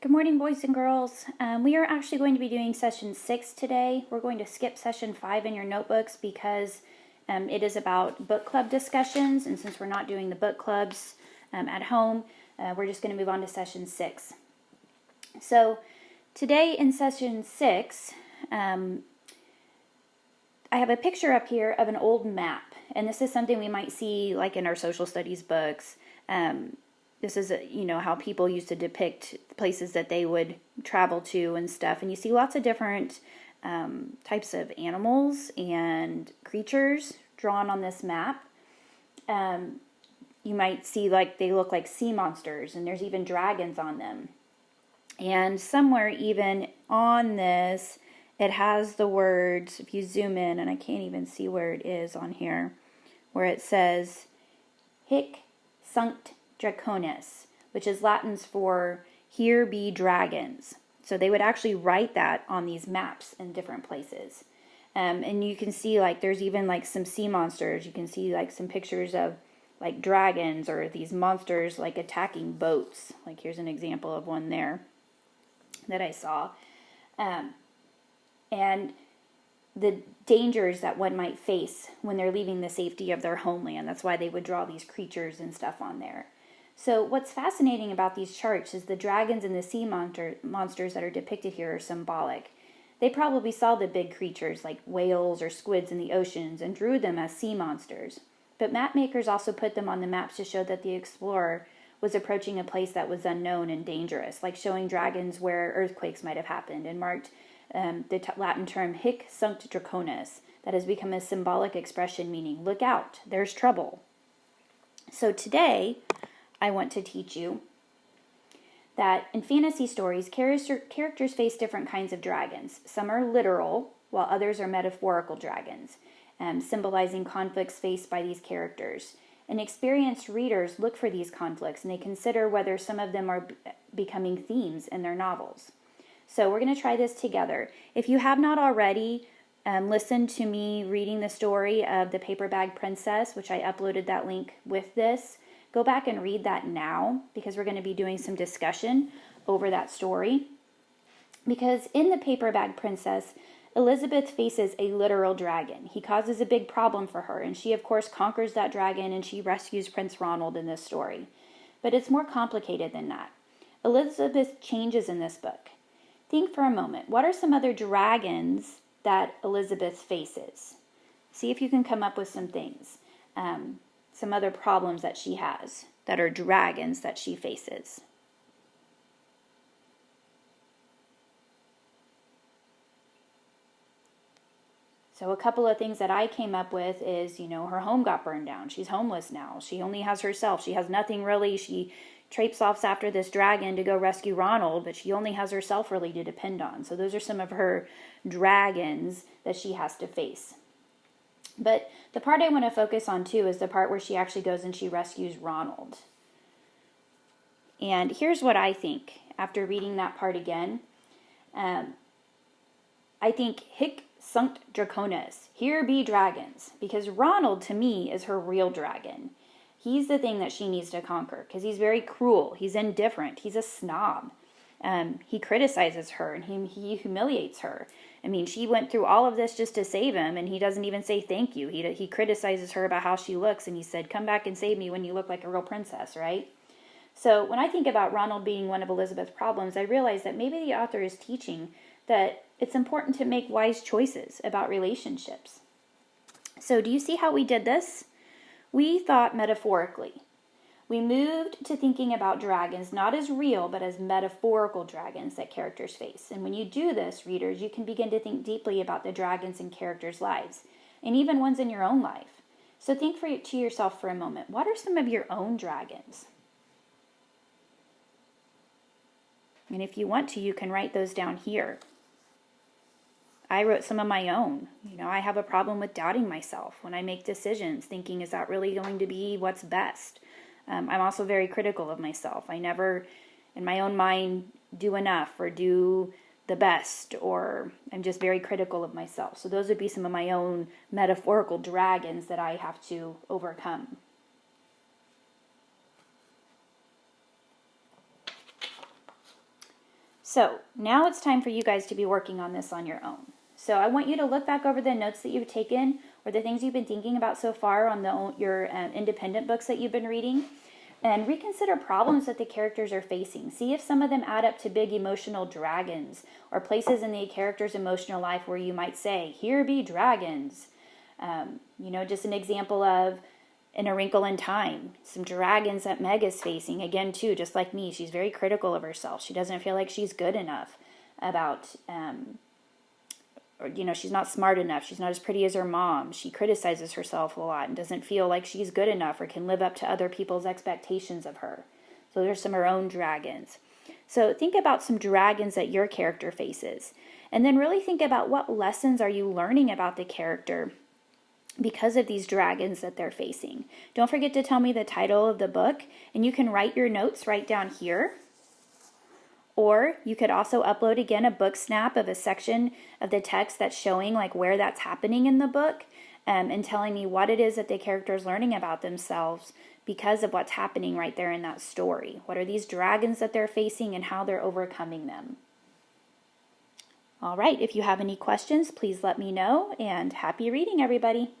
Good morning, boys and girls. We are actually going to be doing session 6 today. We're going to skip session 5 in your notebooks because it is about book club discussions, and since we're not doing the book clubs at home, we're just going to move on to session 6. So today in session 6, I have a picture up here of an old map, and this is something we might see like in our social studies books. This is, how people used to depict places that they would travel to and stuff. And you see lots of different types of animals and creatures drawn on this map. You might see they look like sea monsters, and there's even dragons on them. And somewhere even on this, it has the words, if you zoom in, and I can't even see where it is on here, where it says, Hic Sunt Draconis, which is Latins for here be dragons. So they would actually write that on these maps in different places. And you can see there's even some sea monsters. You can see some pictures of dragons or these monsters attacking boats. Here's an example of one there that I saw. And the dangers that one might face when they're leaving the safety of their homeland. That's why they would draw these creatures and stuff on there. So what's fascinating about these charts is the dragons and the sea monsters that are depicted here are symbolic. They probably saw the big creatures like whales or squids in the oceans and drew them as sea monsters. But map makers also put them on the maps to show that the explorer was approaching a place that was unknown and dangerous, like showing dragons where earthquakes might have happened, and marked the Latin term hic sunt draconis, that has become a symbolic expression meaning look out, there's trouble. So today, I want to teach you that in fantasy stories, characters face different kinds of dragons. Some are literal, while others are metaphorical dragons, symbolizing conflicts faced by these characters. And experienced readers look for these conflicts, and they consider whether some of them are becoming themes in their novels. So we're going to try this together. If you have not already listened to me reading the story of the Paper Bag Princess, which I uploaded that link with this, go back and read that now, because we're going to be doing some discussion over that story. Because in the Paper Bag Princess, Elizabeth faces a literal dragon. He causes a big problem for her, and she of course conquers that dragon, and she rescues Prince Ronald in this story. But it's more complicated than that. Elizabeth changes in this book. Think for a moment, what are some other dragons that Elizabeth faces? See if you can come up with some things. Some other problems that she has that are dragons that she faces. So a couple of things that I came up with is, her home got burned down. She's homeless now. She only has herself. She has nothing really. She traipses off after this dragon to go rescue Ronald, but she only has herself really to depend on. So those are some of her dragons that she has to face. But the part I want to focus on too is the part where she actually goes and she rescues Ronald. And here's what I think after reading that part again. I think hic sunt draconis, here be dragons, because Ronald to me is her real dragon. He's the thing that she needs to conquer because he's very cruel, he's indifferent, he's a snob. He criticizes her and he humiliates her. I mean, she went through all of this just to save him, and he doesn't even say thank you. He criticizes her about how she looks, and he said, come back and save me when you look like a real princess, right? So when I think about Ronald being one of Elizabeth's problems, I realize that maybe the author is teaching that it's important to make wise choices about relationships. So do you see how we did this? We thought metaphorically. We moved to thinking about dragons not as real, but as metaphorical dragons that characters face. And when you do this, readers, you can begin to think deeply about the dragons in characters' lives, and even ones in your own life. So think to yourself for a moment, what are some of your own dragons? And if you want to, you can write those down here. I wrote some of my own. I have a problem with doubting myself when I make decisions, thinking, is that really going to be what's best? I'm also very critical of myself. I never, in my own mind, do enough or do the best, or I'm just very critical of myself. So those would be some of my own metaphorical dragons that I have to overcome. So now it's time for you guys to be working on this on your own. So I want you to look back over the notes that you've taken or the things you've been thinking about so far on your independent books that you've been reading, and reconsider problems that the characters are facing. See if some of them add up to big emotional dragons or places in the character's emotional life where you might say, here be dragons. Just an example of in A Wrinkle in Time, some dragons that Meg is facing. Again, too, just like me, she's very critical of herself. She doesn't feel like she's good enough about, she's not smart enough. She's not as pretty as her mom. She criticizes herself a lot and doesn't feel like she's good enough or can live up to other people's expectations of her. So there's some of her own dragons. So think about some dragons that your character faces. And then really think about what lessons are you learning about the character because of these dragons that they're facing. Don't forget to tell me the title of the book, and you can write your notes right down here. Or you could also upload again a book snap of a section of the text that's showing like where that's happening in the book, and telling me what it is that the character is learning about themselves because of what's happening right there in that story. What are these dragons that they're facing and how they're overcoming them? All right, if you have any questions, please let me know, and happy reading, everybody.